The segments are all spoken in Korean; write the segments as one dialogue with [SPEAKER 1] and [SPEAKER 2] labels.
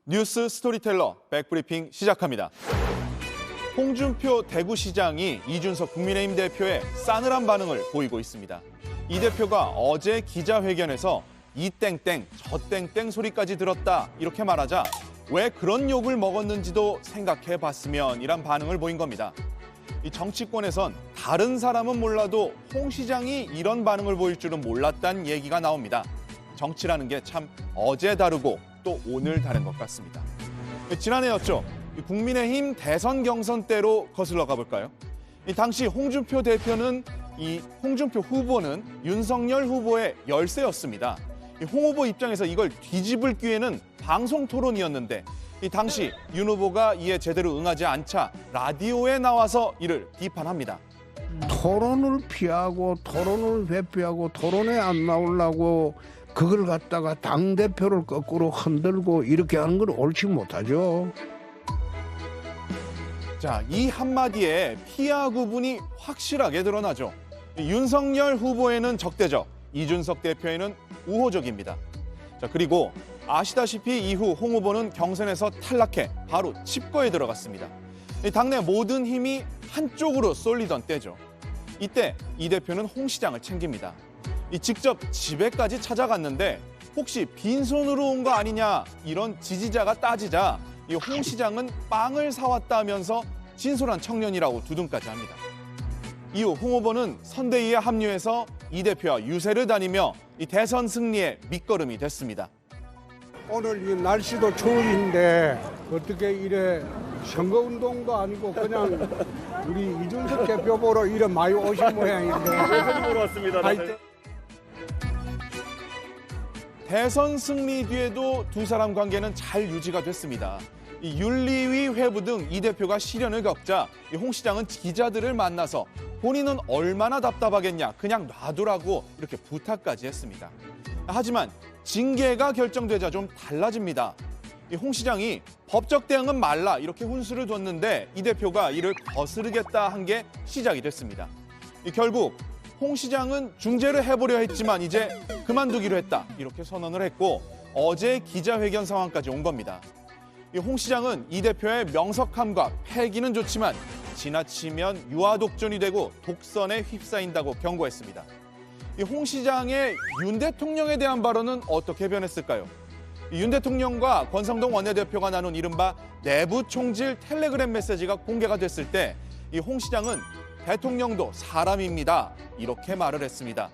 [SPEAKER 1] 뉴스 스토리텔러 백브리핑 시작합니다. 홍준표 대구시장이 이준석 국민의힘 대표의 싸늘한 반응을 보이고 있습니다. 이 대표가 어제 기자회견에서 이 땡땡 저 땡땡 소리까지 들었다 이렇게 말하자 왜 그런 욕을 먹었는지도 생각해봤으면 이란 반응을 보인 겁니다. 이 정치권에선 다른 사람은 몰라도 홍 시장이 이런 반응을 보일 줄은 몰랐다는 얘기가 나옵니다. 정치라는 게 참 어제 다르고 또 오늘 다른 것 같습니다. 지난해였죠. 국민의힘 대선 경선 때로 거슬러 가볼까요? 당시 홍준표 후보는 윤석열 후보의 열세였습니다. 홍 후보 입장에서 이걸 뒤집을 기회는 방송 토론이었는데 당시 윤 후보가 이에 제대로 응하지 않자 라디오에 나와서 이를 비판합니다.
[SPEAKER 2] 토론을 피하고 토론을 회피하고 토론에 안 나오려고 그걸 갖다가 당대표를 거꾸로 흔들고 이렇게 하는 건 옳지 못하죠.
[SPEAKER 1] 자, 이 한마디에 피하 구분이 확실하게 드러나죠. 윤석열 후보에는 적대적, 이준석 대표에는 우호적입니다. 자, 그리고 아시다시피 이후 홍 후보는 경선에서 탈락해 바로 칩거에 들어갔습니다. 당내 모든 힘이 한쪽으로 쏠리던 때죠. 이때 이 대표는 홍 시장을 챙깁니다. 직접 집에까지 찾아갔는데 혹시 빈손으로 온 거 아니냐 이런 지지자가 따지자 이 홍 시장은 빵을 사왔다면서 진솔한 청년이라고 두둔까지 합니다. 이후 홍 후보는 선대위에 합류해서 이 대표와 유세를 다니며 이 대선 승리의 밑거름이 됐습니다.
[SPEAKER 3] 오늘 이 날씨도 추운데 어떻게 이래 선거운동도 아니고 그냥 우리 이준석 대표 보러 이래 많이 오신 모양인데.
[SPEAKER 4] 대선 보러 왔습니다.
[SPEAKER 1] 대선 승리 뒤에도 두 사람 관계는 잘 유지가 됐습니다. 이 윤리위 회부 등 이 대표가 시련을 겪자 홍 시장은 기자들을 만나서 본인은 얼마나 답답하겠냐 그냥 놔두라고 이렇게 부탁까지 했습니다. 하지만 징계가 결정되자 좀 달라집니다. 홍 시장이 법적 대응은 말라 이렇게 훈수를 뒀는데 이 대표가 이를 거스르겠다 한 게 시작이 됐습니다. 결국 홍 시장은 중재를 해보려 했지만 이제 그만두기로 했다 이렇게 선언을 했고 어제 기자회견 상황까지 온 겁니다. 홍 시장은 이 대표의 명석함과 패기는 좋지만 지나치면 유아독존이 되고 독선에 휩싸인다고 경고했습니다. 홍 시장의 윤 대통령에 대한 발언은 어떻게 변했을까요? 윤 대통령과 권성동 원내대표가 나눈 이른바 내부 총질 텔레그램 메시지가 공개가 됐을 때 이 홍 시장은 대통령도 사람입니다 이렇게 말을 했습니다.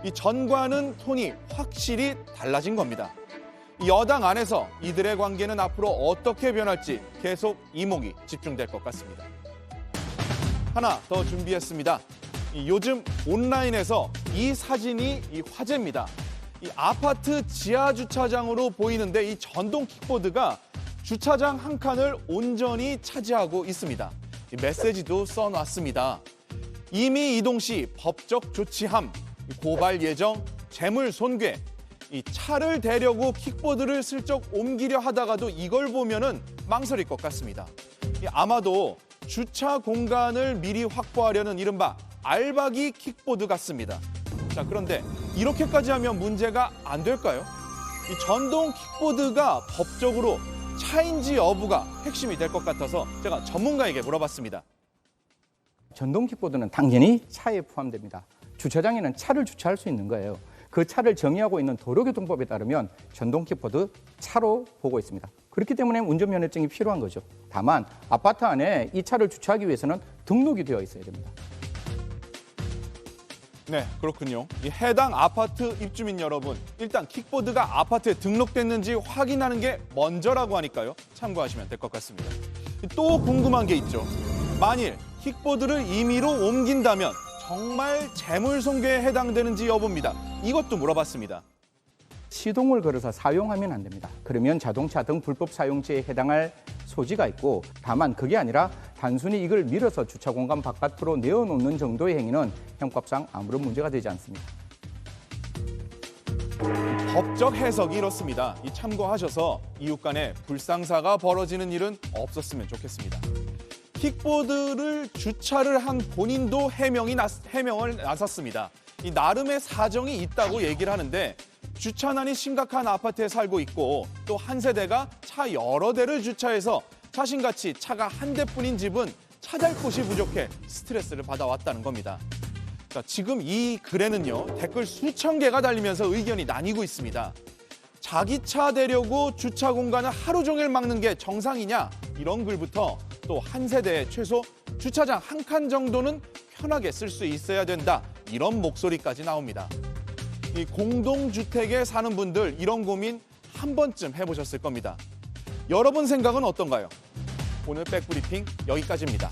[SPEAKER 1] 이 전과는 톤이 확실히 달라진 겁니다. 여당 안에서 이들의 관계는 앞으로 어떻게 변할지 계속 이목이 집중될 것 같습니다. 하나 더 준비했습니다. 요즘 온라인에서 이 사진이 화제입니다. 이 아파트 지하 주차장으로 보이는데 이 전동 킥보드가 주차장 한 칸을 온전히 차지하고 있습니다. 이 메시지도 써놨습니다. 이미 이동 시 법적 조치함, 고발 예정, 재물 손괴, 이 차를 대려고 킥보드를 슬쩍 옮기려 하다가도 이걸 보면은 망설일 것 같습니다. 아마도 주차 공간을 미리 확보하려는 이른바 알박이 킥보드 같습니다. 자, 그런데 이렇게까지 하면 문제가 안 될까요? 이 전동 킥보드가 법적으로 차인지 여부가 핵심이 될 것 같아서 제가 전문가에게 물어봤습니다.
[SPEAKER 5] 전동 킥보드는 당연히 차에 포함됩니다. 주차장에는 차를 주차할 수 있는 거예요. 그 차를 정의하고 있는 도로교통법에 따르면 전동 킥보드 차로 보고 있습니다. 그렇기 때문에 운전면허증이 필요한 거죠. 다만 아파트 안에 이 차를 주차하기 위해서는 등록이 되어 있어야 됩니다.
[SPEAKER 1] 네, 그렇군요. 이 해당 아파트 입주민 여러분, 일단 킥보드가 아파트에 등록됐는지 확인하는 게 먼저라고 하니까요. 참고하시면 될 것 같습니다. 또 궁금한 게 있죠. 만일 킥보드를 임의로 옮긴다면 정말 재물 손괴에 해당되는지 여부입니다. 이것도 물어봤습니다.
[SPEAKER 5] 시동을 걸어서 사용하면 안 됩니다. 그러면 자동차 등 불법 사용죄에 해당할 소지가 있고 다만 그게 아니라 단순히 이걸 밀어서 주차 공간 바깥으로 내어놓는 정도의 행위는 형법상 아무런 문제가 되지 않습니다.
[SPEAKER 1] 법적 해석이 이렇습니다. 참고하셔서 이웃 간에 불상사가 벌어지는 일은 없었으면 좋겠습니다. 킥보드를 주차를 한 본인도 해명을 나섰습니다. 이 나름의 사정이 있다고 얘기를 하는데 주차난이 심각한 아파트에 살고 있고 또 한 세대가 차 여러 대를 주차해서 자신같이 차가 한 대뿐인 집은 찾을 곳이 부족해 스트레스를 받아왔다는 겁니다. 자, 지금 이 글에는요, 댓글 수천 개가 달리면서 의견이 나뉘고 있습니다. 자기 차 대려고 주차 공간을 하루 종일 막는 게 정상이냐? 이런 글부터 또 한 세대에 최소 주차장 한 칸 정도는 편하게 쓸 수 있어야 된다. 이런 목소리까지 나옵니다. 이 공동주택에 사는 분들 이런 고민 한 번쯤 해보셨을 겁니다. 여러분 생각은 어떤가요? 오늘 백브리핑 여기까지입니다.